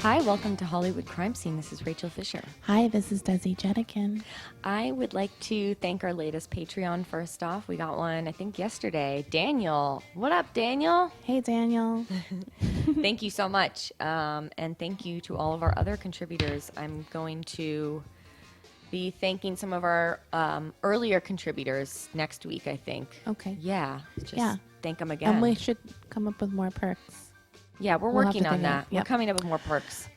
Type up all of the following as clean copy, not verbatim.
Hi, welcome to Hollywood Crime Scene. This is Rachel Fisher. Hi, this is Desi, Jedeikin. I would like to thank our latest Patreon first off. We got one, I think, yesterday. Daniel. What up, Daniel? Hey, Daniel. Thank you so much. And thank you to all of our other contributors. I'm going to be thanking some of our earlier contributors next week, I think. Okay. Yeah. Just thank them again. And we should come up with more perks. Yeah, we're We'll working have to on think of that. it. Yep. We're coming up with more perks.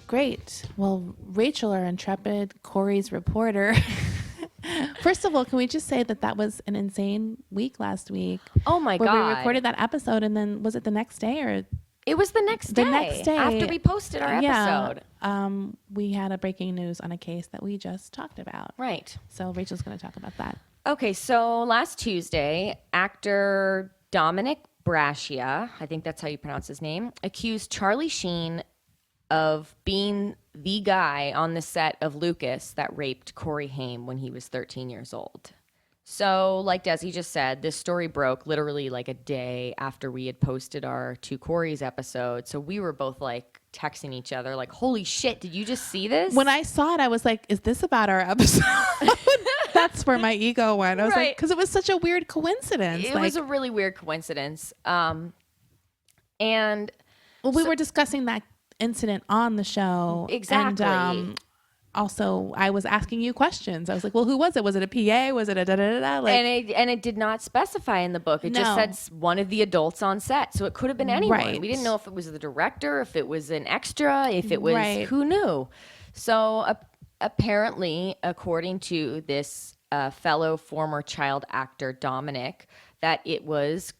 Great. Well, Rachel, our intrepid Corey's reporter. First of all, can we just say that was an insane week last week? Oh my where God. we recorded that episode, and then was it the next day or? It was the next day. The next day. After we posted our episode. We had a breaking news on a case that we just talked about. Right. So Rachel's going to talk about that. Okay, so last Tuesday, actor Dominic Brascia, I think that's how you pronounce his name, accused Charlie Sheen of being the guy on the set of Lucas that raped Corey Haim when he was 13 years old. So, like Desi just said, this story broke literally like a day after we had posted our Two Corey's episode. So we were both like texting each other like, holy shit, did you just see this? When I saw it, I was like, is this about our episode? That's where my ego went. I was like, because it was such a weird coincidence. It was a really weird coincidence. And we were discussing that incident on the show. Exactly. And also, I was asking you questions. I was like, well, who was it? Was it a PA? Was it a da-da-da-da? Like, and it did not specify in the book. It just said one of the adults on set. So it could have been anyone. Right. We didn't know if it was the director, if it was an extra, if it was who knew. So apparently, according to this fellow former child actor, Dominic, that it was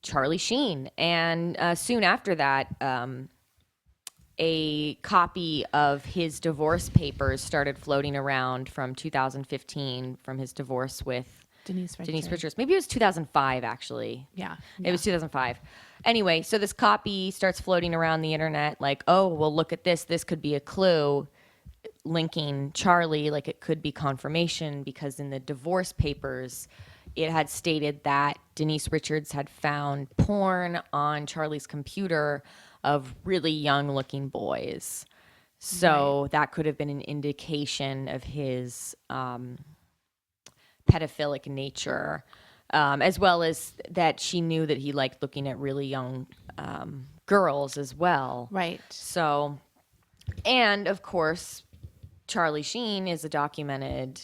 Charlie Sheen. And soon after that, a copy of his divorce papers started floating around from 2015 from his divorce with Denise Richards. Maybe it was 2005, actually. Yeah. It was 2005. Anyway, so this copy starts floating around the internet like, oh, well, look at this. This could be a clue linking Charlie, like it could be confirmation, because in the divorce papers, it had stated that Denise Richards had found porn on Charlie's computer of really young-looking boys. So that could have been an indication of his pedophilic nature, as well as that she knew that he liked looking at really young girls as well. Right. So, and of course, Charlie Sheen is a documented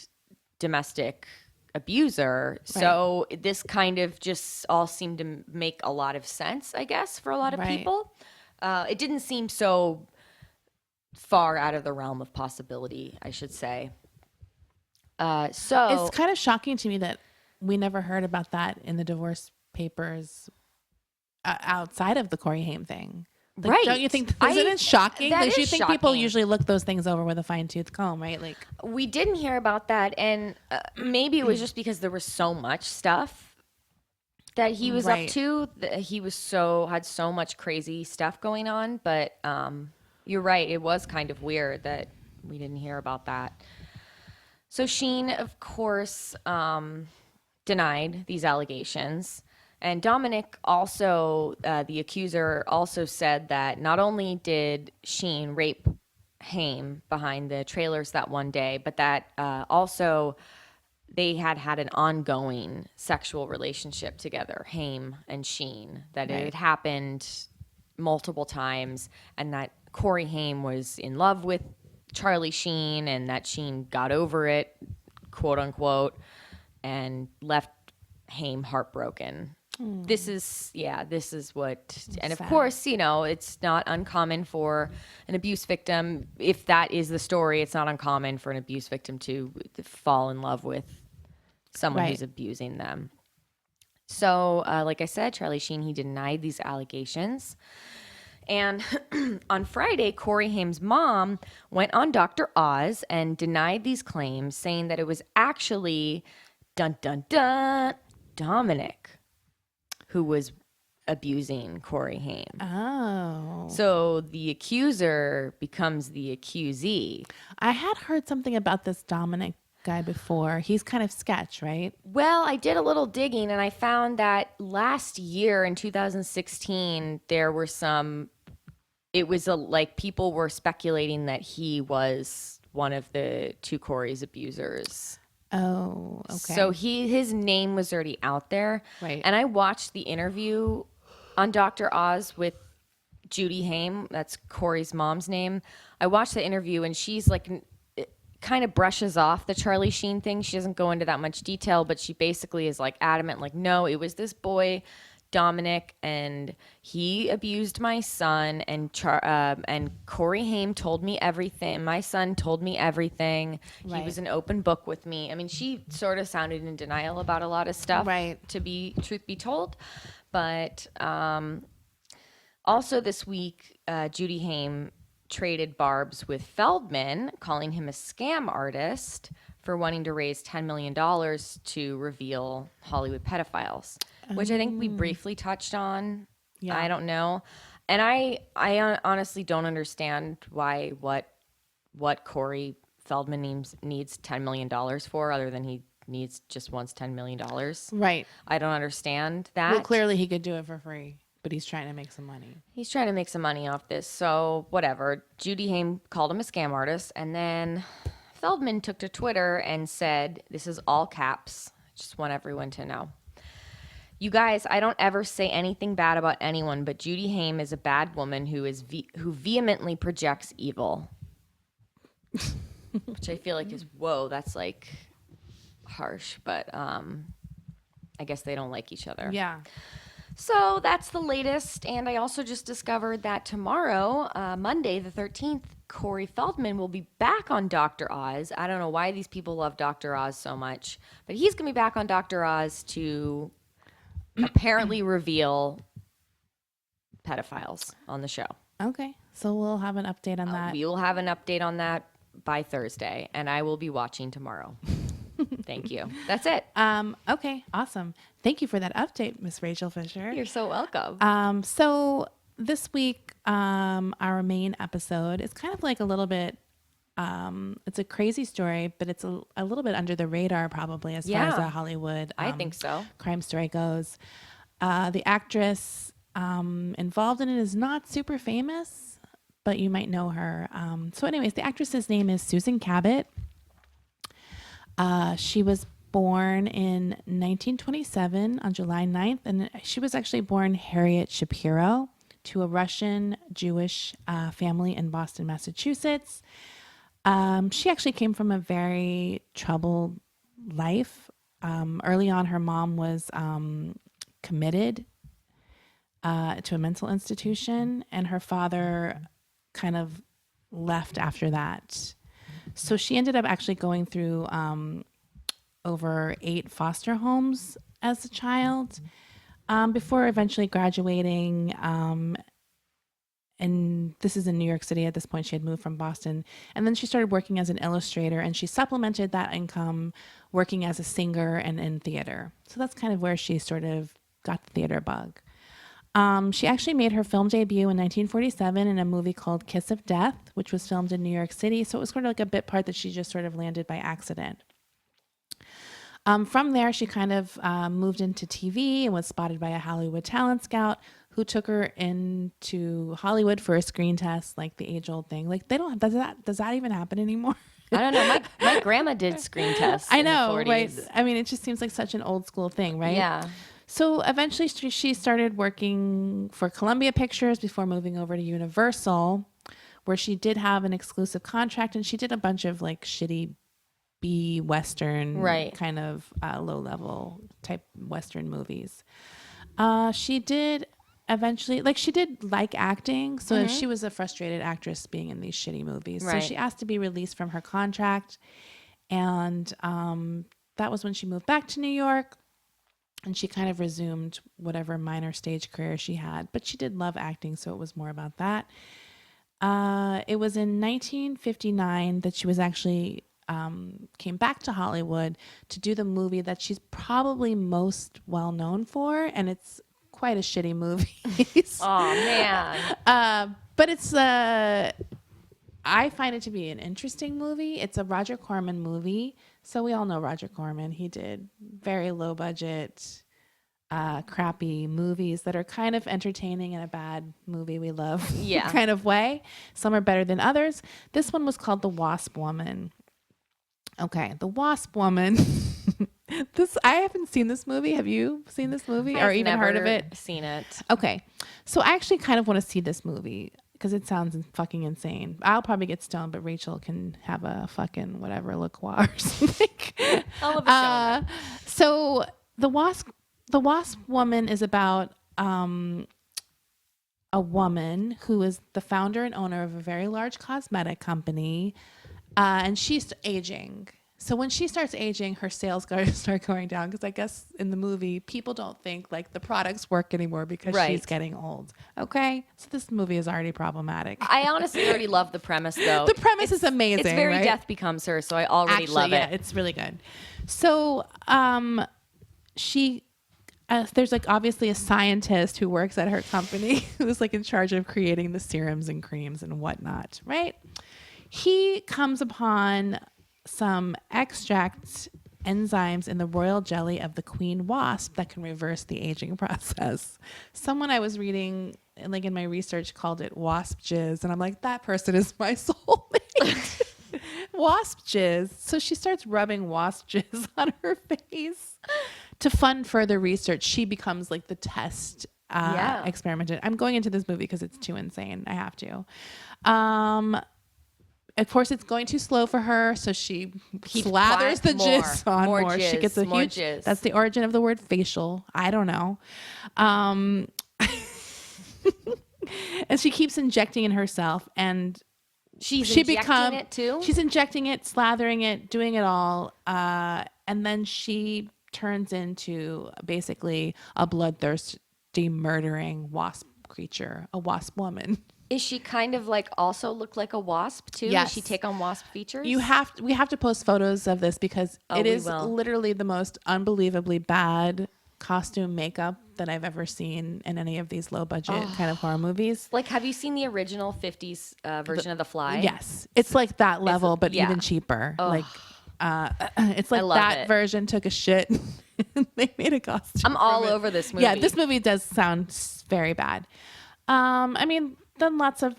domestic abuser. Right. So this kind of just all seemed to make a lot of sense, I guess, for a lot of people. It didn't seem so far out of the realm of possibility, I should say. So it's kind of shocking to me that we never heard about that in the divorce papers outside of the Corey Haim thing. Like, right. Don't you think, isn't it shocking? That Like, is you think shocking. people usually look those things over with a fine-tooth comb, right? Like, we didn't hear about that, and maybe it was just because there was so much stuff that he was up to. That he was had so much crazy stuff going on. But you're right, it was kind of weird that we didn't hear about that. So Sheen, of course, denied these allegations. And Dominic also, the accuser, also said that not only did Sheen rape Haim behind the trailers that one day, but that also they had an ongoing sexual relationship together, Haim and Sheen, that it had happened multiple times, and that Corey Haim was in love with Charlie Sheen, and that Sheen got over it, quote unquote, and left Haim heartbroken. This is what, and of course, it's not uncommon for an abuse victim, if that is the story, it's not uncommon for an abuse victim to fall in love with someone who's abusing them. So, like I said, Charlie Sheen, he denied these allegations. And on Friday, Corey Haim's mom went on Dr. Oz and denied these claims, saying that it was actually, dun, dun, dun, Dominic who was abusing Corey Haim. Oh. So the accuser becomes the accusee. I had heard something about this Dominic guy before. He's kind of sketch, right? Well, I did a little digging and I found that last year in 2016, there were some it was like people were speculating that he was one of the two Corey's abusers. Oh, okay. So his name was already out there. Right. And I watched the interview on Dr. Oz with Judy Haim. That's Corey's mom's name. I watched the interview, and she's like, kind of brushes off the Charlie Sheen thing. She doesn't go into that much detail, but she basically is like adamant, like, no, it was this boy, Dominic, and he abused my son, and Corey Haim told me everything. My son told me everything. Right. He was an open book with me. I mean, she sort of sounded in denial about a lot of stuff, right, to be truth be told. But also this week, Judy Haim traded barbs with Feldman, calling him a scam artist for wanting to raise $10 million to reveal Hollywood pedophiles, which I think we briefly touched on. Yeah. I don't know. And I honestly don't understand what Corey Feldman needs $10 million for, other than he wants $10 million. Right. I don't understand that. Well, clearly he could do it for free, but he's trying to make some money. He's trying to make some money off this. So whatever. Judy Haim called him a scam artist. And then Feldman took to Twitter and said, this is all caps. Just want everyone to know. You guys, I don't ever say anything bad about anyone, but Judy Haim is a bad woman who vehemently projects evil. Which I feel like is, whoa, that's like harsh. But I guess they don't like each other. Yeah. So that's the latest. And I also just discovered that tomorrow, Monday the 13th, Corey Feldman will be back on Dr. Oz. I don't know why these people love Dr. Oz so much, but he's going to be back on Dr. Oz to apparently reveal pedophiles on the show. Okay. So we'll have an update on that. We will have an update on that by Thursday, and I will be watching tomorrow. Thank you. That's it. Okay. Awesome. Thank you for that update, Miss Rachel Fisher. You're so welcome. So this week, our main episode is kind of like a little bit, it's a crazy story, but it's a little bit under the radar probably as far as a Hollywood I think so. crime story goes. The actress involved in it is not super famous, but you might know her. So anyways, the actress's name is Susan Cabot. She was born in 1927 on July 9th, and she was actually born Harriet Shapiro to a Russian Jewish family in Boston, Massachusetts. She actually came from a very troubled life. Early on, her mom was committed to a mental institution, and her father kind of left after that. So she ended up actually going through over 8 foster homes as a child before eventually graduating. And this is in New York City at this point. She had moved from Boston. And then she started working as an illustrator, and she supplemented that income working as a singer and in theater. So that's kind of where she sort of got the theater bug. She actually made her film debut in 1947 in a movie called Kiss of Death, which was filmed in New York City. So it was sort of like a bit part that she just sort of landed by accident. From there, she kind of moved into TV and was spotted by a Hollywood talent scout who took her into Hollywood for a screen test, like the age-old thing. Like does that even happen anymore? I don't know. My grandma did screen tests. I know, right? I mean, it just seems like such an old school thing, right? Yeah. So eventually she started working for Columbia Pictures before moving over to Universal, where she did have an exclusive contract, and she did a bunch of like shitty B Western, right, kind of low level type Western movies. She did eventually, she did like acting. So she was a frustrated actress being in these shitty movies. Right. So she asked to be released from her contract. And that was when she moved back to New York. And she kind of resumed whatever minor stage career she had. But she did love acting, so it was more about that. It was in 1959 that she was actually came back to Hollywood to do the movie that she's probably most well known for. And it's quite a shitty movie. Oh, man. But it's... I find it to be an interesting movie. It's a Roger Corman movie. So we all know Roger Corman. He did very low budget crappy movies that are kind of entertaining in a bad movie we love Yeah. kind of way. Some are better than others. This one was called The Wasp Woman. Okay, The Wasp Woman. I haven't seen this movie. Have you seen this movie or even heard of it? Seen it. Okay, so I actually kind of want to see this movie because it sounds fucking insane. I'll probably get stoned, but Rachel can have a fucking whatever liqueur or something. I'll have a So the Wasp Woman is about a woman who is the founder and owner of a very large cosmetic company, and she's aging. So when she starts aging, her sales start going down because I guess in the movie, people don't think like the products work anymore because she's getting old. Okay? So this movie is already problematic. I honestly already love the premise, though. The premise is amazing. It's very right? Death Becomes Her, so I already love it. Yeah, it's really good. So there's like obviously a scientist who works at her company who's like in charge of creating the serums and creams and whatnot, right? He comes upon some extract enzymes in the royal jelly of the queen wasp that can reverse the aging process. Someone I was reading, like in my research, called it wasp jizz, and I'm like, that person is my soulmate. Wasp jizz. So she starts rubbing wasp jizz on her face to fund further research. She becomes like the test experiment. I'm going into this movie because it's too insane. I have to. Of course, it's going too slow for her, so she slathers the jizz on more. Jizz, she gets a huge. Jizz. That's the origin of the word facial. I don't know. And she keeps injecting in herself, and she injecting it too. She's injecting it, slathering it, doing it all, and then she turns into basically a bloodthirsty, murdering wasp creature, a wasp woman. Is she kind of like also look like a wasp too? Yes. Does she take on wasp features? We have to post photos of this because it is literally the most unbelievably bad costume makeup that I've ever seen in any of these low budget kind of horror movies. Like, have you seen the original 50s version of The Fly? Yes. It's like that level, but even cheaper. Like, it's like that version took a shit. They made a costume. I'm all over this movie. Yeah, this movie does sound very bad. I mean, then lots of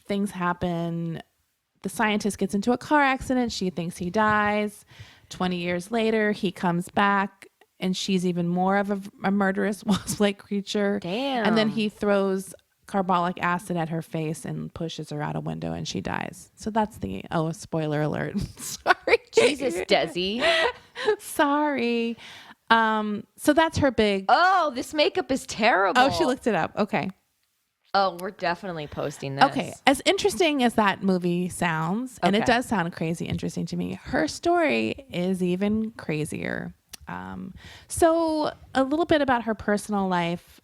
things happen. The scientist gets into a car accident. She thinks he dies. 20 years later, he comes back, and she's even more of a murderous wasp-like creature. Damn. And then he throws carbolic acid at her face and pushes her out a window, and she dies. So that's spoiler alert. Sorry. Jesus, Desi. Sorry. So that's her big... Oh, this makeup is terrible. Oh, she looked it up. Okay. Oh, we're definitely posting this. Okay. As interesting as that movie sounds, and it does sound crazy interesting to me, her story is even crazier. So a little bit about her personal life.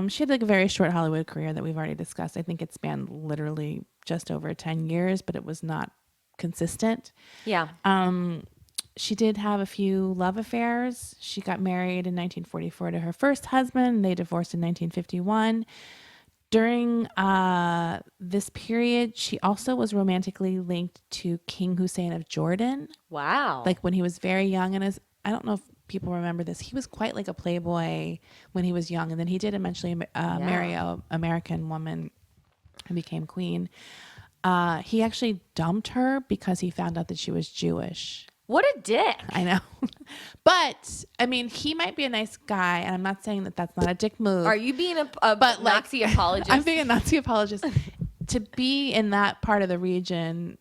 She had like a very short Hollywood career that we've already discussed. I think it spanned literally just over 10 years, but it was not consistent. Yeah. She did have a few love affairs. She got married in 1944 to her first husband. They divorced in 1951. During this period, she also was romantically linked to King Hussein of Jordan. Wow. Like when he was very young, and I don't know if people remember this, he was quite like a playboy when he was young, and then he did eventually marry an American woman and became queen. He actually dumped her because he found out that she was Jewish. What a dick. I know. But, I mean, he might be a nice guy, and I'm not saying that that's not a dick move. Are you being a Nazi apologist? I'm being a Nazi apologist. To be in that part of the region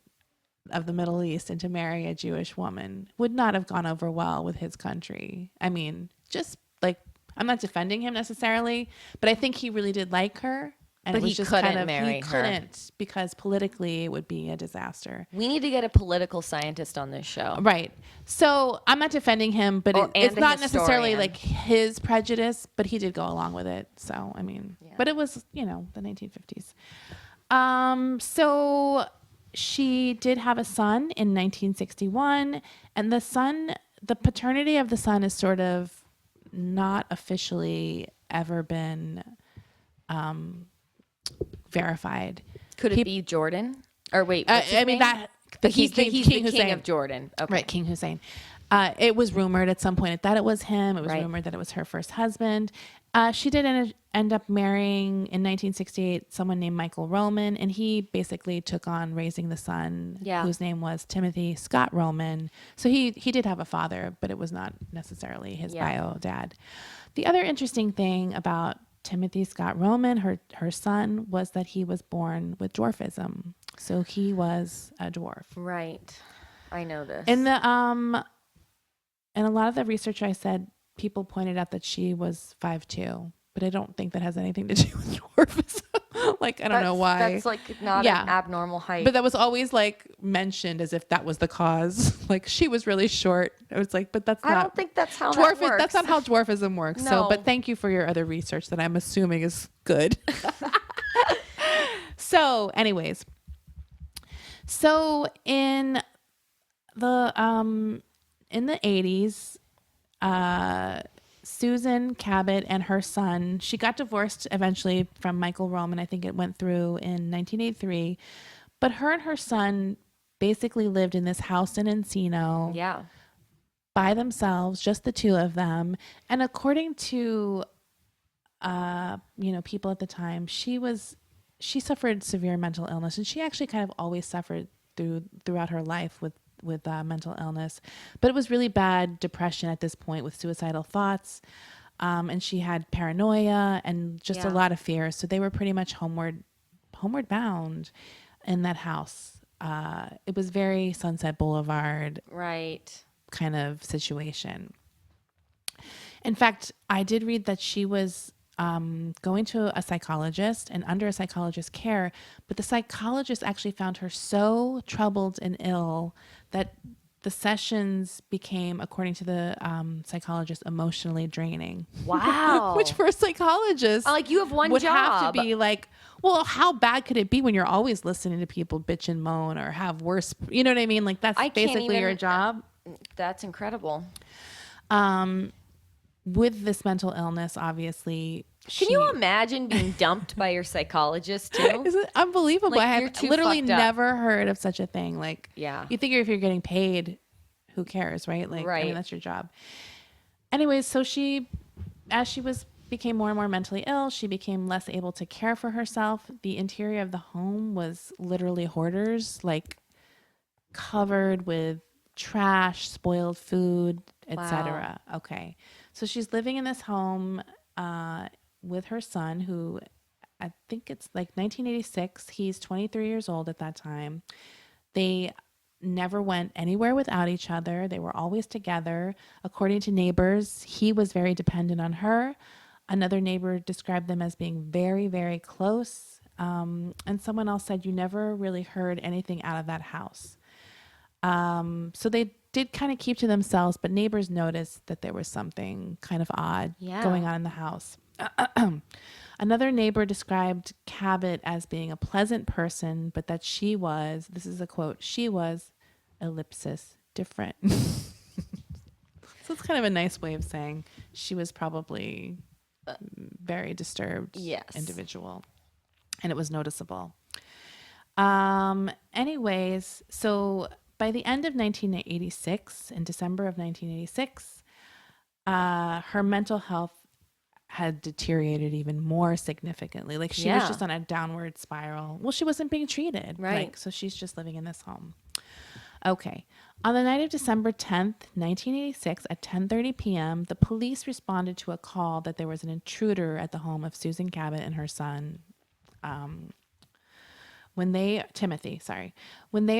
of the Middle East and to marry a Jewish woman would not have gone over well with his country. I mean, just like, I'm not defending him necessarily, but I think he really did like her. And but it was he just couldn't kind of, marry he her. couldn't because politically it would be a disaster. We need to get a political scientist on this show. Right. So I'm not defending him, but it's not necessarily like his prejudice, but he did go along with it. So, I mean, but it was, the 1950s. So she did have a son in 1961, and the paternity of the son is sort of not officially ever been verified. Could it be Jordan? Or wait, I mean that he's the king of Jordan. Okay. Right, King Hussein. It was rumored at some point that it was him. It was Right. rumored that it was her first husband. She did end up marrying in 1968 someone named Michael Roman, and he basically took on raising the son, Yeah. whose name was Timothy Scott Roman. So he did have a father, but it was not necessarily his bio dad. The other interesting thing about Timothy Scott Roman, her son, was that he was born with dwarfism. So he was a dwarf. Right. I know this. In a lot of the research I said, people pointed out that she was 5'2", but I don't think that has anything to do with dwarfism. Like, I don't know why. That's like not an abnormal height. But that was always like mentioned as if that was the cause. Like, she was really short. It was like, but that's not. I don't think that's how that works. That's not how dwarfism works. No. So, but thank you for your other research that I'm assuming is good. So, anyways. So in the 80s, Susan Cabot and her son, she got divorced eventually from Michael Roman. I think it went through in 1983. But her and her son basically lived in this house in Encino. Yeah. By themselves, just the two of them. And according to, people at the time, she suffered severe mental illness, and she actually kind of always suffered throughout her life with mental illness, but it was really bad depression at this point with suicidal thoughts. And she had paranoia and just a lot of fear. So they were pretty much homeward bound in that house. It was very Sunset Boulevard, Right. kind of situation. In fact, I did read that she was going to a psychologist and under a psychologist's care, but the psychologist actually found her so troubled and ill that the sessions became, according to the psychologist, emotionally draining. Wow. Which for a psychologist, like, you have one would job. have to be like, well, how bad could it be when you're always listening to people bitch and moan or have worse, you know what I mean? Like, that's basically your job. That's incredible. With this mental illness, obviously. Can you imagine being dumped by your psychologist too? Is it unbelievable? Like, I you're have too literally fucked up. never heard of such a thing. Like, Yeah. you think if you're getting paid, who cares, right? Like, I Right. mean, that's your job. Anyways, so as she became more and more mentally ill, she became less able to care for herself. The interior of the home was literally hoarders, like covered with trash, spoiled food, etc. Okay. So she's living in this home with her son, who I think it's like 1986. He's 23 years old at that time. They never went anywhere without each other. They were always together. According to neighbors, he was very dependent on her. Another neighbor described them as being very, very close. And someone else said you never really heard anything out of that house. So they did kind of keep to themselves, but neighbors noticed that there was something kind of odd going on in the house. Another neighbor described Cabot as being a pleasant person, but that she was, this is a quote, she was ellipsis different. So it's kind of a nice way of saying she was probably very disturbed individual, and it was noticeable. Anyways, so by the end of 1986, in December of 1986, her mental health had deteriorated even more significantly. Like, she was just on a downward spiral. Well, she wasn't being treated. Right. Like, so she's just living in this home. Okay. On the night of December 10th, 1986, at 10:30 p.m., the police responded to a call that there was an intruder at the home of Susan Cabot and her son. When they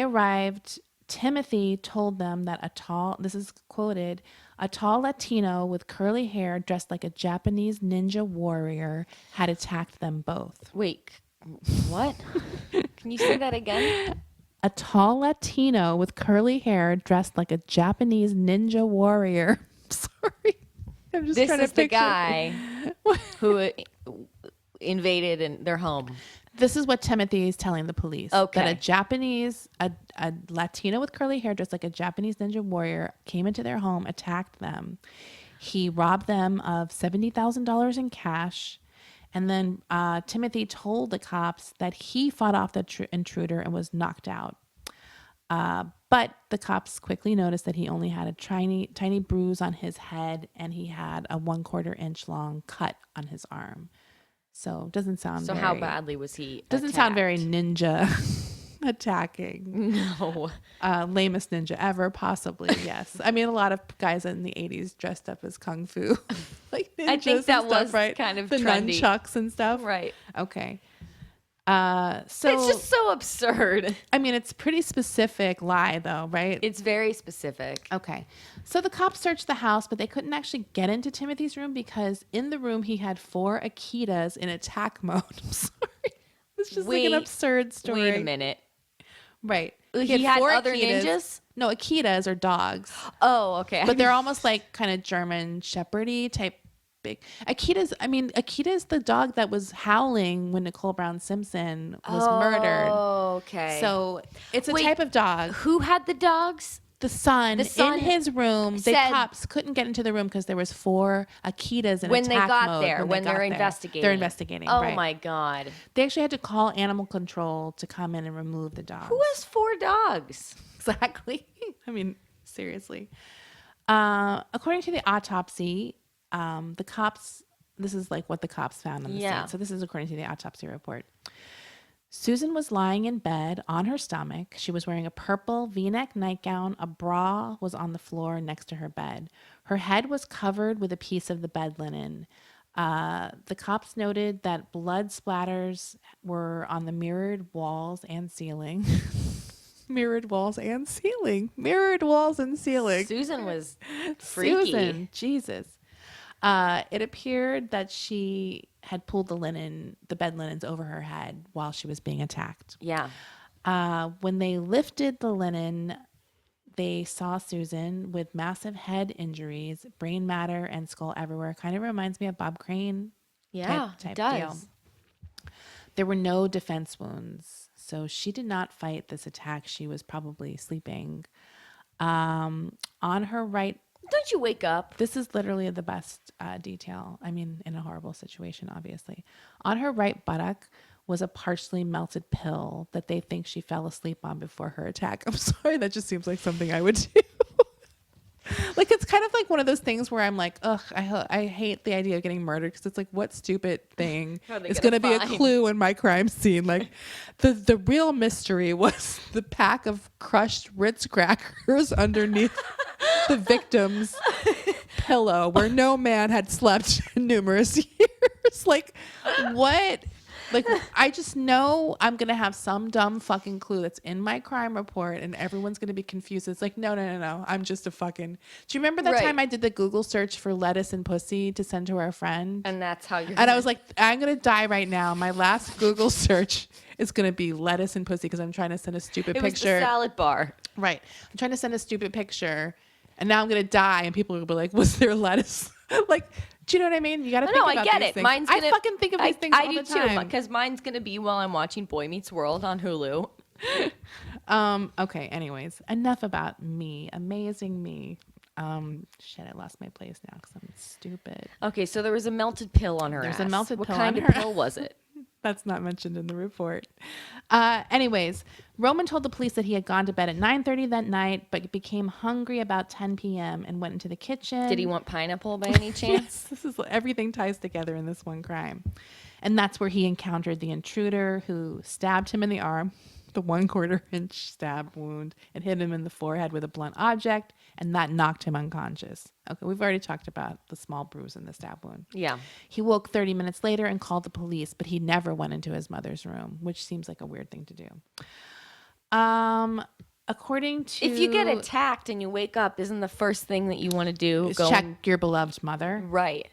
arrived, Timothy told them that this is quoted, a tall Latino with curly hair dressed like a Japanese ninja warrior had attacked them both. Wait, what? Can you say that again? A tall Latino with curly hair dressed like a Japanese ninja warrior. Sorry. I'm just This trying is to the picture. guy who invaded their home. This is what Timothy is telling the police. Okay. That a Latino with curly hair dressed like a Japanese ninja warrior came into their home, attacked them. He robbed them of $70,000 in cash. And then Timothy told the cops that he fought off the intruder and was knocked out. But the cops quickly noticed that he only had a tiny bruise on his head, and he had a 1/4 inch long cut on his arm. So doesn't sound So very, how badly was he doesn't sound very ninja attacking. No. Lamest ninja ever, possibly. Yes. I mean, a lot of guys in the 80s dressed up as kung fu, like ninjas. I think that and stuff, was right? kind of the trendy. nunchucks and stuff. Right. Okay. So It's just so absurd. I mean, it's pretty specific lie, though, right? It's very specific. Okay. So the cops searched the house, but they couldn't actually get into Timothy's room because in the room he had 4 Akitas in attack mode. I'm sorry. It's just like an absurd story. Wait a minute. Right. He had 4 other Akitas. ninjas? No, Akitas are dogs. Oh, okay. But they're almost like kind of German Shepherd-y type big. Akita's the dog that was howling when Nicole Brown Simpson was murdered. Oh, okay. So it's a type of dog. Who had the dogs? The son in his room. The cops couldn't get into the room because there was 4 Akitas in when attack they got mode there, when they're investigating. They're investigating. Oh right. my God. They actually had to call animal control to come in and remove the dogs. Who has 4 dogs? Exactly. I mean, seriously. According to the autopsy, the cops, this is like what the cops found on the scene. So this is according to the autopsy report. Susan was lying in bed on her stomach. She was wearing a purple V-neck nightgown. A bra was on the floor next to her bed. Her head was covered with a piece of the bed linen. The cops noted that blood splatters were on the mirrored walls and ceiling. Mirrored walls and ceiling. Susan was freaky. Susan, Jesus. It appeared that she had pulled the bed linens over her head while she was being attacked. Yeah. When they lifted the linen, they saw Susan with massive head injuries, brain matter, and skull everywhere. Kind of reminds me of Bob Crane. Yeah, type it does. deal. There were no defense wounds, so she did not fight this attack. She was probably sleeping. On her right. Don't you wake up? This is literally the best detail. I mean, in a horrible situation, obviously. On her right buttock was a partially melted pill that they think she fell asleep on before her attack. I'm sorry, that just seems like something I would do. Like, it's kind of like one of those things where I'm like, ugh, I hate the idea of getting murdered because it's like, what stupid thing is going to be a clue in my crime scene? Like, the real mystery was the pack of crushed Ritz crackers underneath the victim's pillow where no man had slept in numerous years. Like, what? Like, I just know I'm going to have some dumb fucking clue that's in my crime report and everyone's going to be confused. It's like, no. I'm just a fucking... Do you remember that time I did the Google search for lettuce and pussy to send to our friend? And that's how you're... And I was like, I'm going to die right now. My last Google search is going to be lettuce and pussy because I'm trying to send a stupid picture. It was the salad bar. Right. I'm trying to send a stupid picture and now I'm going to die and people will be like, was there lettuce? Like... Do you know what I mean? You got to think about these things. I get it. I fucking think of these things all the time. I do too, because mine's going to be while I'm watching Boy Meets World on Hulu. Okay, anyways. Enough about me. Amazing me. Shit, I lost my place now because I'm stupid. Okay, so there was a melted pill on her ass. There's a melted what pill kind on of her pill was it? That's not mentioned in the report. Anyways, Roman told the police that he had gone to bed at 9:30 that night, but became hungry about 10 p.m. and went into the kitchen. Did he want pineapple by any chance? Yes, everything ties together in this one crime. And that's where he encountered the intruder who stabbed him in the arm, the 1/4 inch stab wound, and hit him in the forehead with a blunt object, and that knocked him unconscious. Okay, we've already talked about the small bruise and the stab wound. Yeah. He woke 30 minutes later and called the police, but he never went into his mother's room, which seems like a weird thing to do. According to... If you get attacked and you wake up, isn't the first thing that you want to do go check your beloved mother? Right.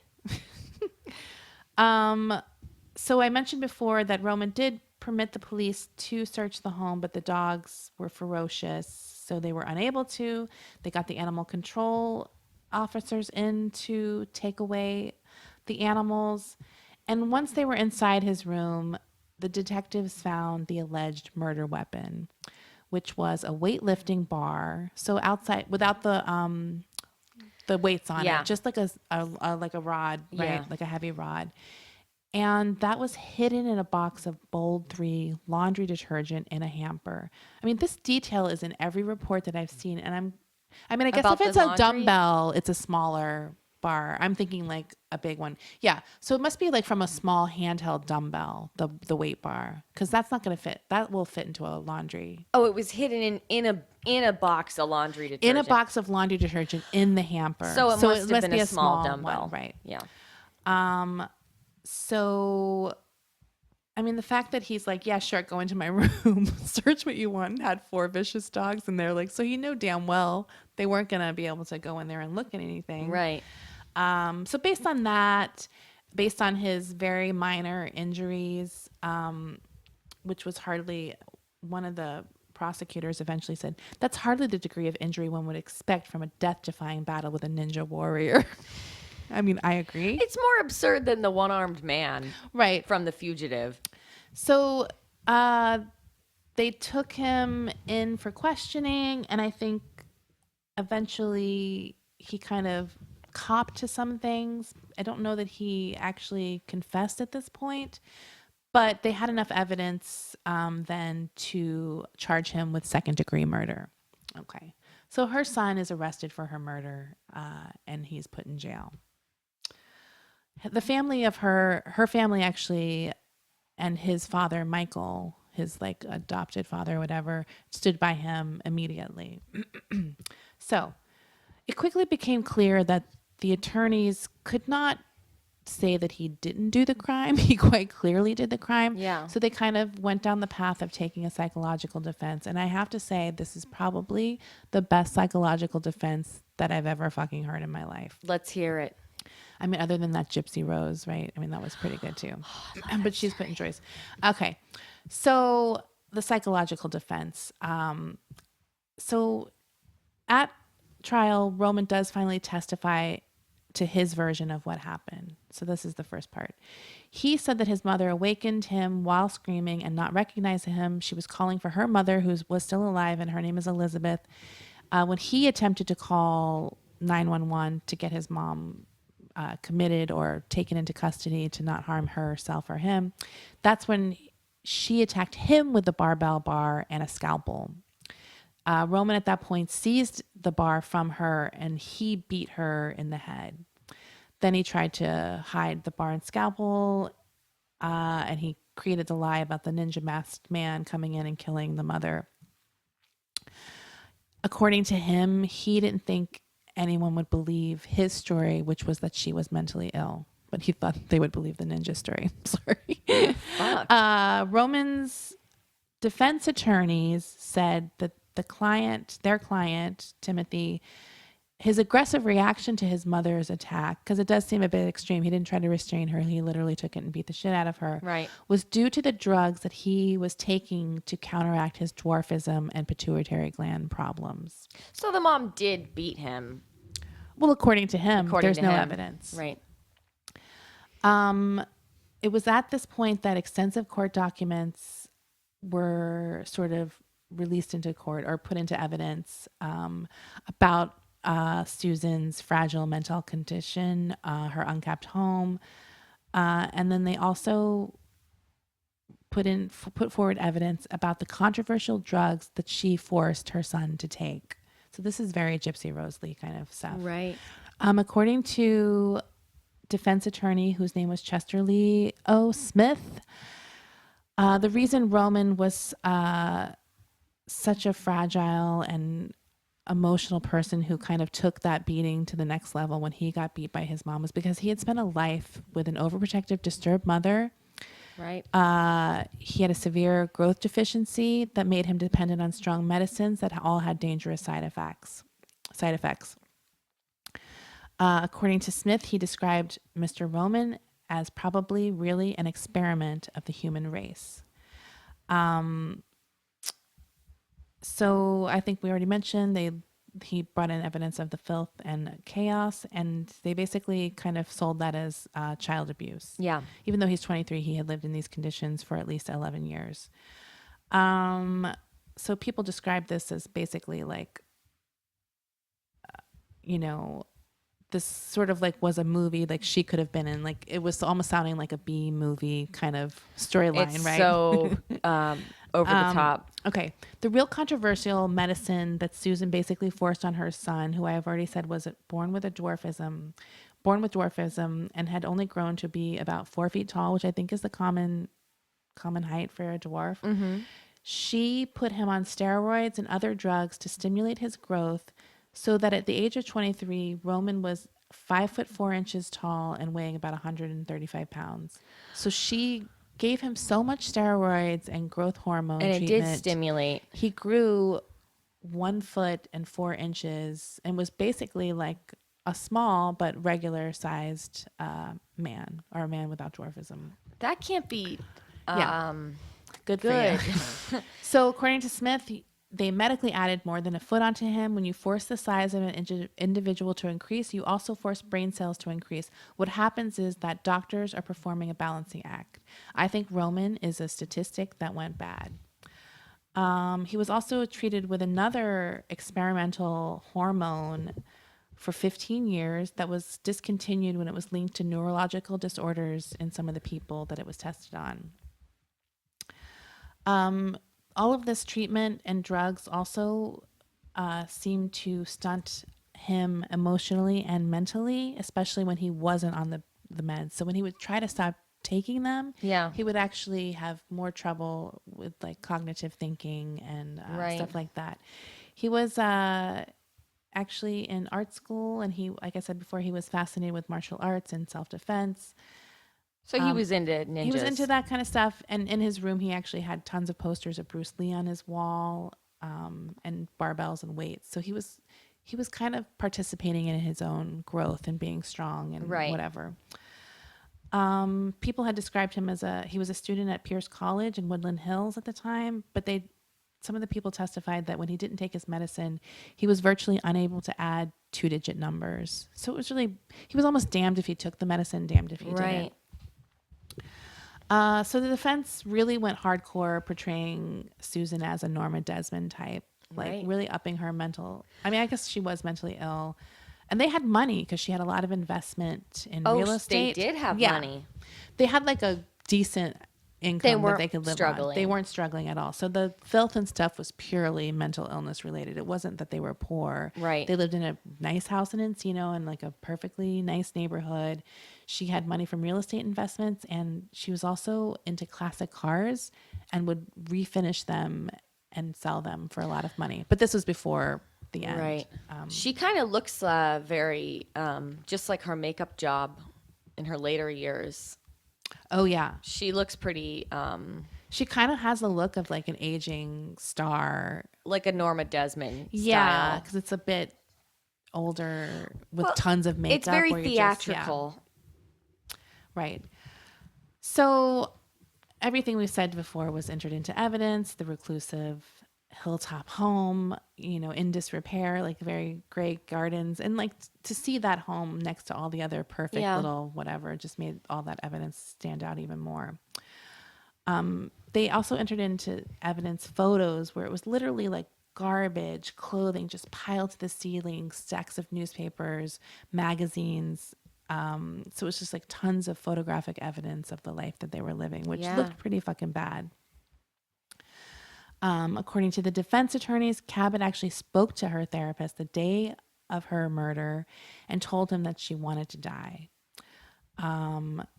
So I mentioned before that Roman did permit the police to search the home, but the dogs were ferocious, so they were unable to. They got the animal control officers in to take away the animals. And once they were inside his room, the detectives found the alleged murder weapon, which was a weightlifting bar. So outside, without the weights on it, just like a rod, right? Yeah. Like a heavy rod. And that was hidden in a box of Bold 3 laundry detergent in a hamper. I mean, this detail is in every report that I've seen. And I guess About if the it's a laundry? dumbbell, it's a smaller bar. I'm thinking like a big one. Yeah. So it must be like from a small handheld dumbbell, the weight bar, because that's not going to fit. That will fit into a laundry. Oh, it was hidden in a box of laundry detergent. In a box of laundry detergent in the hamper. So it must have been a small one, dumbbell. right? Yeah. So, I mean, the fact that he's like, yeah, sure, go into my room, search what you want, had 4 vicious dogs in there. Like, so you know damn well they weren't going to be able to go in there and look at anything. Right. So based on that, based on his very minor injuries, which was hardly, one of the prosecutors eventually said, that's hardly the degree of injury one would expect from a death-defying battle with a ninja warrior. I mean, I agree. It's more absurd than the one-armed man Right. from The Fugitive. So they took him in for questioning, and I think eventually he kind of copped to some things. I don't know that he actually confessed at this point, but they had enough evidence then to charge him with second-degree murder. Okay. So her son is arrested for her murder, and he's put in jail. The family of her family actually, and his father, Michael, his like adopted father or whatever, stood by him immediately. So it quickly became clear that the attorneys could not say that he didn't do the crime. He quite clearly did the crime. Yeah. So they kind of went down the path of taking a psychological defense. And I have to say, this is probably the best psychological defense that I've ever fucking heard in my life. Let's hear it. I mean, other than that Gypsy Rose, right? I mean, that was pretty good too. But she's put in choice. Okay. So the psychological defense. So at trial, Roman does finally testify to his version of what happened. So this is the first part. He said that his mother awakened him while screaming and not recognizing him. She was calling for her mother, who was still alive, and her name is Elizabeth. When he attempted to call 911 to get his mom committed or taken into custody to not harm herself or him, that's when she attacked him with the barbell bar and a scalpel. Roman at that point seized the bar from her and he beat her in the head. Then he tried to hide the bar and scalpel, and he created the lie about the ninja masked man coming in and killing the mother. According to him, he didn't think anyone would believe his story, which was that she was mentally ill. But he thought they would believe the ninja story. Sorry. Roman's defense attorneys said that their client, Timothy, his aggressive reaction to his mother's attack, because it does seem a bit extreme, he didn't try to restrain her, he literally took it and beat the shit out of her, Right. was due to the drugs that he was taking to counteract his dwarfism and pituitary gland problems. So the mom did beat him. Well, according to him, there's no him. evidence. Right. It was at this point that extensive court documents were sort of released into court or put into evidence about Susan's fragile mental condition, her unkept home, and then they also put forward evidence about the controversial drugs that she forced her son to take. So this is very Gypsy Rose Lee kind of stuff. Right. According to defense attorney whose name was Chester Lee O. Smith, the reason Roman was such a fragile and emotional person who kind of took that beating to the next level when he got beat by his mom was because he had spent a life with an overprotective, disturbed mother. Right. He had a severe growth deficiency that made him dependent on strong medicines that all had dangerous side effects. According to Smith, he described Mr. Roman as probably really an experiment of the human race. So I think we already mentioned he brought in evidence of the filth and chaos, and they basically kind of sold that as child abuse. Yeah. Even though he's 23, he had lived in these conditions for at least 11 years. So people describe this as basically like, this sort of like was a movie like she could have been in. Like it was almost sounding like a B movie kind of storyline, It's right? so over the top. Okay. The real controversial medicine that Susan basically forced on her son, who I have already said was born with dwarfism, and had only grown to be about 4 feet tall, which I think is the common height for a dwarf. Mm-hmm. She put him on steroids and other drugs to stimulate his growth, so that at the age of 23, Roman was 5'4" tall and weighing about 135 pounds. So she gave him so much steroids and growth hormone And it treatment. did stimulate. He grew 1 foot and 4 inches and was basically like a small but regular sized man, or a man without dwarfism. That can't be Good for good. you. So according to Smith, they medically added more than a foot onto him. When you force the size of an individual to increase, you also force brain cells to increase. What happens is that doctors are performing a balancing act. I think Roman is a statistic that went bad. He was also treated with another experimental hormone for 15 years that was discontinued when it was linked to neurological disorders in some of the people that it was tested on. All of this treatment and drugs also seemed to stunt him emotionally and mentally, especially when he wasn't on the meds. So when he would try to stop taking them, he would actually have more trouble with like cognitive thinking and stuff like that. He was actually in art school, and he, like I said before, he was fascinated with martial arts and self-defense. So he was into ninjas. He was into that kind of stuff. And in his room, he actually had tons of posters of Bruce Lee on his wall, and barbells and weights. So he was kind of participating in his own growth and being strong and whatever. People had described him as he was a student at Pierce College in Woodland Hills at the time, but some of the people testified that when he didn't take his medicine, he was virtually unable to add 2-digit numbers. So it was really, he was almost damned if he took the medicine, damned if he didn't. So the defense really went hardcore portraying Susan as a Norma Desmond type, like really upping her mental. I mean, I guess she was mentally ill, and they had money because she had a lot of investment in real estate. They did have money. They had like a decent income that they could live on. They weren't struggling at all. So the filth and stuff was purely mental illness related. It wasn't that they were poor. Right. They lived in a nice house in Encino in like a perfectly nice neighborhood. She had money from real estate investments, and she was also into classic cars and would refinish them and sell them for a lot of money. But this was before the end. Right. She kind of looks very just like her makeup job in her later years. Oh, yeah. She looks pretty... she kind of has the look of like an aging star. Like a Norma Desmond style. Yeah, because it's a bit older with tons of makeup. It's very theatrical. Right. So everything we said before was entered into evidence. The reclusive hilltop home, in disrepair, like very great gardens. And like to see that home next to all the other perfect little whatever just made all that evidence stand out even more. They also entered into evidence photos where it was literally like garbage, clothing just piled to the ceiling, stacks of newspapers, magazines. So it was just like tons of photographic evidence of the life that they were living, which looked pretty fucking bad. According to the defense attorneys, Cabot actually spoke to her therapist the day of her murder and told him that she wanted to die.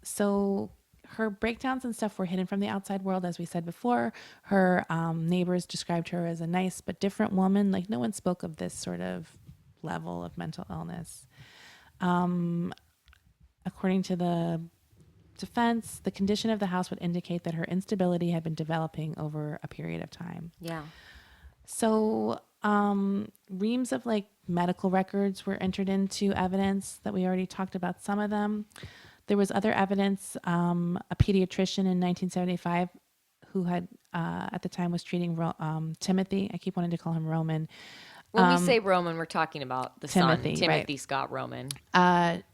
So her breakdowns and stuff were hidden from the outside world, as we said before. Her neighbors described her as a nice but different woman. Like no one spoke of this sort of level of mental illness. According to the defense, the condition of the house would indicate that her instability had been developing over a period of time. Yeah. So reams of like medical records were entered into evidence that we already talked about some of them. There was other evidence. A pediatrician in 1975 who had at the time was treating Timothy. I keep wanting to call him Roman. When we say Roman, we're talking about the Timothy, son, Timothy right. Scott Roman.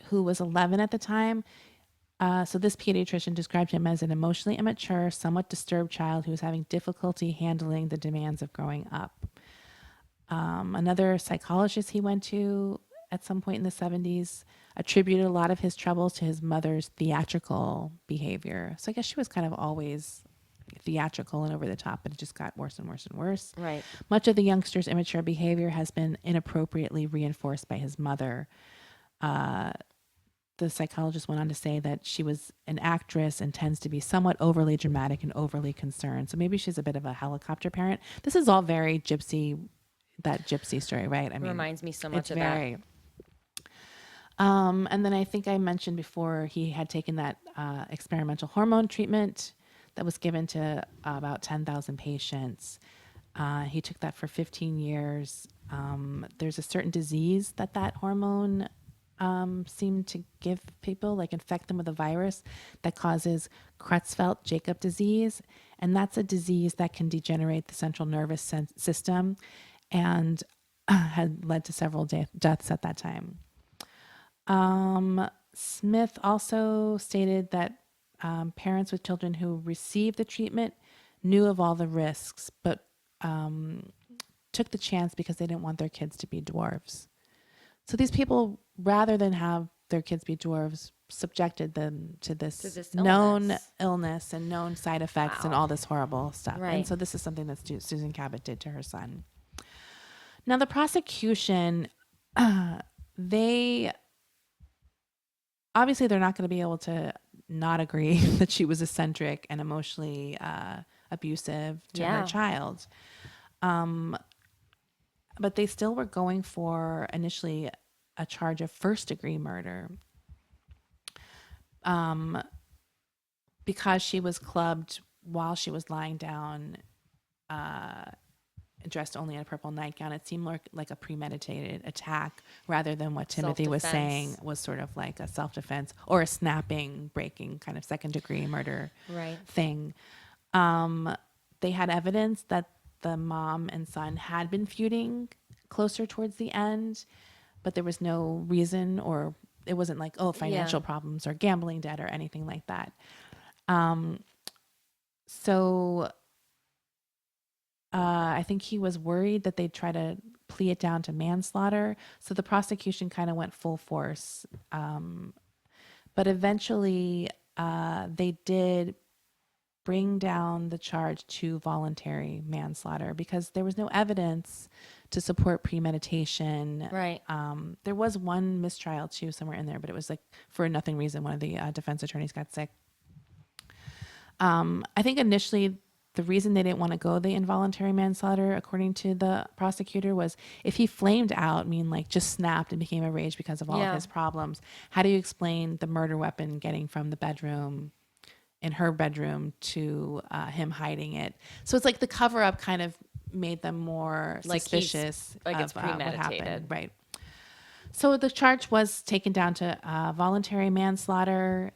Who was 11 at the time. So this pediatrician described him as an emotionally immature, somewhat disturbed child who was having difficulty handling the demands of growing up. Another psychologist he went to at some point in the 70s, attributed a lot of his troubles to his mother's theatrical behavior. So I guess she was kind of always theatrical and over the top, but it just got worse and worse and worse. Right. Much of the youngster's immature behavior has been inappropriately reinforced by his mother. The psychologist went on to say that she was an actress and tends to be somewhat overly dramatic and overly concerned. So maybe she's a bit of a helicopter parent. This is all very that gypsy story, right? I mean, Reminds me so much of very, and then I think I mentioned before he had taken that experimental hormone treatment that was given to about 10,000 patients. He took that for 15 years. There's a certain disease that hormone seemed to give people, like infect them with a virus that causes Creutzfeldt-Jakob disease. And that's a disease that can degenerate the central nervous system and had led to several deaths at that time. Smith also stated that parents with children who received the treatment knew of all the risks, but took the chance because they didn't want their kids to be dwarves. So these people, rather than have their kids be dwarves, subjected them to this known illness and known side effects and all this horrible stuff. Right. And so this is something that Susan Cabot did to her son. Now the prosecution, they're not going to be able to not agree that she was eccentric and emotionally abusive to her child. But they still were going for initially a charge of first-degree murder because she was clubbed while she was lying down, dressed only in a purple nightgown. It seemed like a premeditated attack rather than what Timothy was saying was sort of like a self-defense or a snapping, breaking kind of second-degree murder thing. They had evidence that the mom and son had been feuding closer towards the end, but there was no reason, or it wasn't like, financial problems or gambling debt or anything like that. I think he was worried that they'd try to plea it down to manslaughter. So the prosecution kind of went full force. But eventually they did bring down the charge to voluntary manslaughter because there was no evidence to support premeditation. Right. There was one mistrial too somewhere in there, but it was like for nothing reason. One of the defense attorneys got sick. I think initially the reason they didn't want to go the involuntary manslaughter, according to the prosecutor, was if he flamed out, like just snapped and became a rage because of all of his problems, how do you explain the murder weapon getting from the bedroom in her bedroom to him hiding it? So it's like the cover up kind of made them more suspicious like of it's premeditated. what happened. Right. So the charge was taken down to voluntary manslaughter.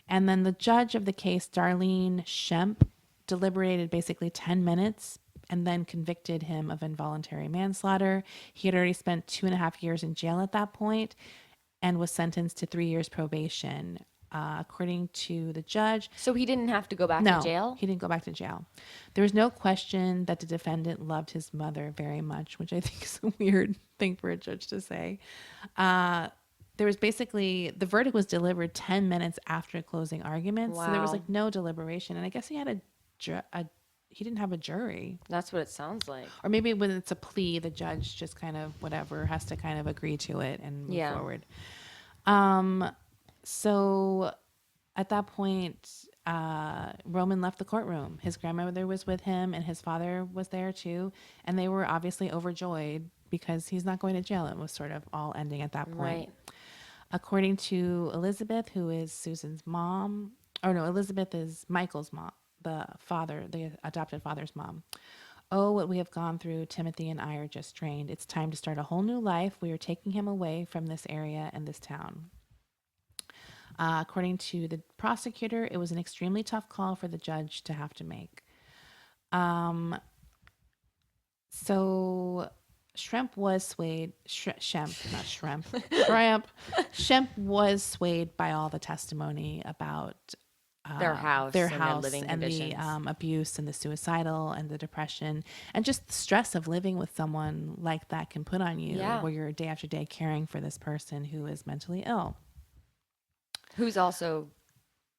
And then the judge of the case, Darlene Shemp, deliberated basically 10 minutes and then convicted him of involuntary manslaughter. He had already spent 2.5 years in jail at that point and was sentenced to 3 years probation. According to the judge. So he didn't have to go back to jail? He didn't go back to jail. There was no question that the defendant loved his mother very much, which I think is a weird thing for a judge to say. There was basically, the verdict was delivered 10 minutes after closing arguments. Wow. So there was like no deliberation. And I guess he had he didn't have a jury. That's what it sounds like. Or maybe when it's a plea, the judge just kind of has to kind of agree to it and move forward. So at that point, Roman left the courtroom. His grandmother was with him and his father was there too. And they were obviously overjoyed because he's not going to jail. It was sort of all ending at that point. Right. According to Elizabeth, who is Susan's mom, Elizabeth is Michael's mom, the adopted father's mom. Oh, what we have gone through. Timothy and I are just drained. It's time to start a whole new life. We are taking him away from this area and this town. According to the prosecutor, it was an extremely tough call for the judge to have to make. So Shemp was swayed. Shemp was swayed by all the testimony about their house their and their house living and the conditions. abuse and the suicidal and the depression and just the stress of living with someone like that can put on you, Yeah. where you're day after day caring for this person who is mentally ill. Who's also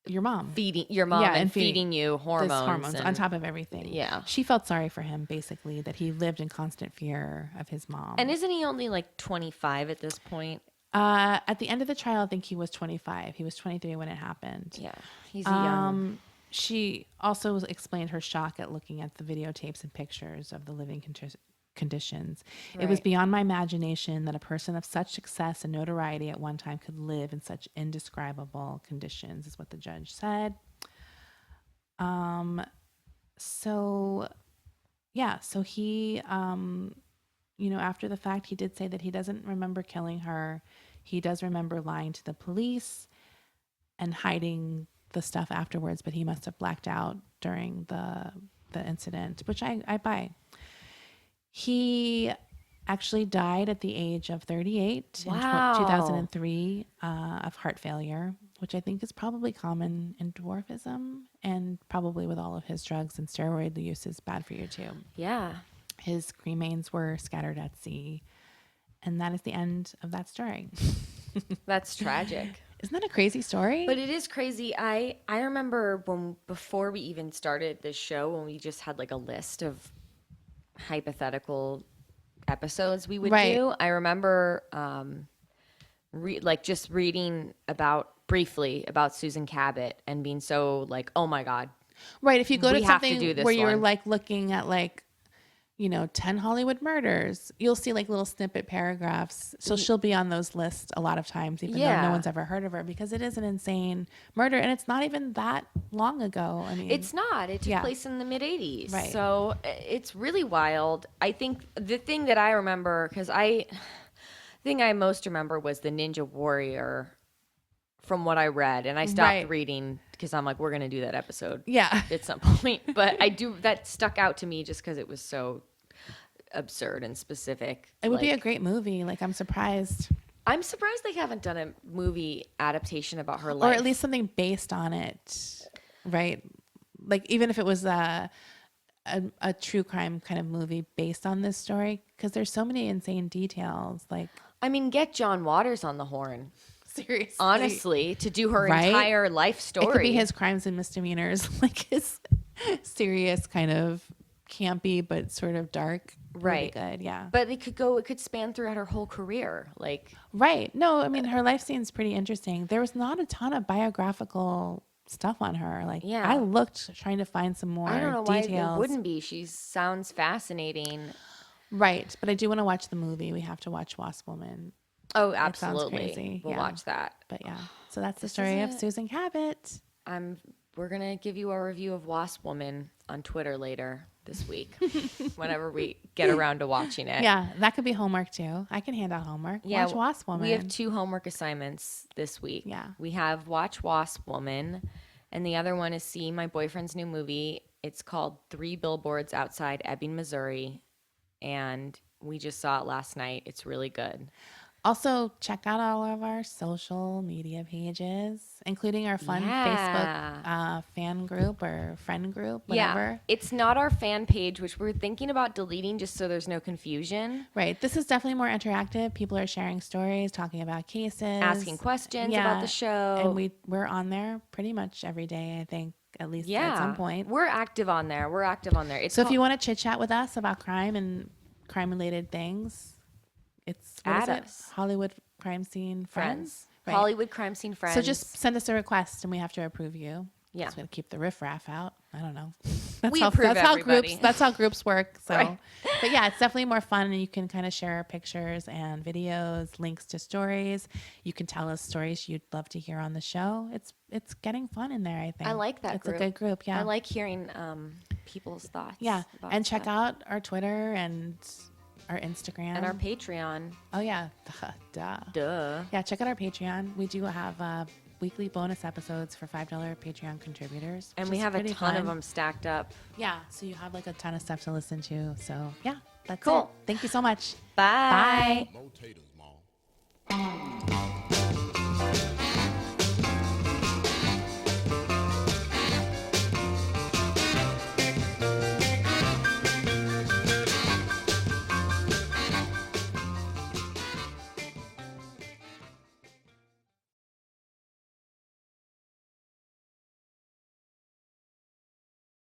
Your mom. feeding your mom and feeding you this hormones on top of everything. Yeah. She felt sorry for him, basically, that he lived in constant fear of his mom. And isn't he only like 25 at this point? At the end of the trial, I think he was 25. He was 23 when it happened. Yeah, he's a young. She also explained her shock at looking at the videotapes and pictures of the living conditions. It was Right. beyond my imagination that a person of such success and notoriety at one time could live in such indescribable conditions, is what the judge said. So he, after the fact, he did say that he doesn't remember killing her. He does remember lying to the police and hiding the stuff afterwards, but he must have blacked out during the incident, which I buy. He actually died at the age of 38 Wow. in 2003 of heart failure, which I think is probably common in dwarfism, and probably with all of his drugs and steroid use is bad for you too. Yeah. His remains were scattered at sea. And that is the end of that story. That's tragic. Isn't that a crazy story? But it is crazy. I remember before we even started this show, when we just had like a list of hypothetical episodes we would Right. do. I remember just reading briefly about Susan Cabot and being so like, oh my God. Right. If you go We to have to something do this where you're one. like looking at 10 Hollywood murders, you'll see like little snippet paragraphs. So she'll be on those lists a lot of times, even though Yeah. no one's ever heard of her, because it is an insane murder. And it's not even that long ago. I mean, It's not. It took Yeah. place in the mid 80s. Right. So it's really wild. I think the thing that I remember, because the thing I most remember was the Ninja Warrior from what I read. And I stopped Right. reading because I'm like, we're going to do that episode yeah. at some point. But that stuck out to me just because it was so absurd and specific. It would be a great movie. Like, I'm surprised. I'm surprised they haven't done a movie adaptation about her Or life. at least something based on it. Right. Like, even if it was a true crime kind of movie based on this story, because there's so many insane details. Like, I mean, get John Waters on the horn. seriously. Honestly, to do her Right? entire life story. It could be his crimes and misdemeanors, like his serious kind of campy but sort of dark. Right. Really good, yeah. But it could span throughout her whole career. Like, Right. No, I mean, her life seems pretty interesting. There was not a ton of biographical stuff on her. Like, Yeah. I looked trying to find some more I don't know details. why there wouldn't be. She sounds fascinating. Right. But I do want to watch the movie. We have to watch Wasp Woman. Oh, sounds absolutely. crazy, We'll yeah. watch that. But yeah. So that's the This story is of it. Susan Cabot. We're gonna give you a review of Wasp Woman on Twitter later this week, whenever we get around to watching it. Yeah, that could be homework too. I can hand out homework. Watch Wasp Woman. We have 2 homework assignments this week. Yeah. We have watch Wasp Woman, and the other one is see my boyfriend's new movie. It's called 3 Billboards Outside Ebbing, Missouri, and we just saw it last night. It's really good. Also, check out all of our social media pages, including our fun Yeah. Facebook fan group or friend group, whatever. Yeah, it's not our fan page, which we're thinking about deleting just so there's no confusion. Right. This is definitely more interactive. People are sharing stories, talking about cases, Asking questions about the show. And we're on there pretty much every day, I think, at least at some point. We're active on there. It's So if you want to chit chat with us about crime and crime related things, it's what is Add it? us. Hollywood Crime Scene Friends. Right. Hollywood Crime Scene Friends. So just send us a request and we have to approve you. Yeah. Just gonna keep the riffraff out. I don't know. We approve everybody. That's how groups work. So, Right. But yeah, it's definitely more fun, and you can kind of share pictures and videos, links to stories. You can tell us stories you'd love to hear on the show. It's getting fun in there. I think I like that It's group. a good group. Yeah. I like hearing people's thoughts. Yeah, about and check stuff. out our Twitter and our Instagram And our Patreon. Oh yeah, duh. Duh. Yeah, check out our Patreon. We do have weekly bonus episodes for $5 Patreon contributors. And which we is have a pretty ton of fun. them stacked up. Yeah, so you have like a ton of stuff to listen to. So yeah, that's Cool. it. Thank you so much. Bye. Bye. Potatoes, Mom.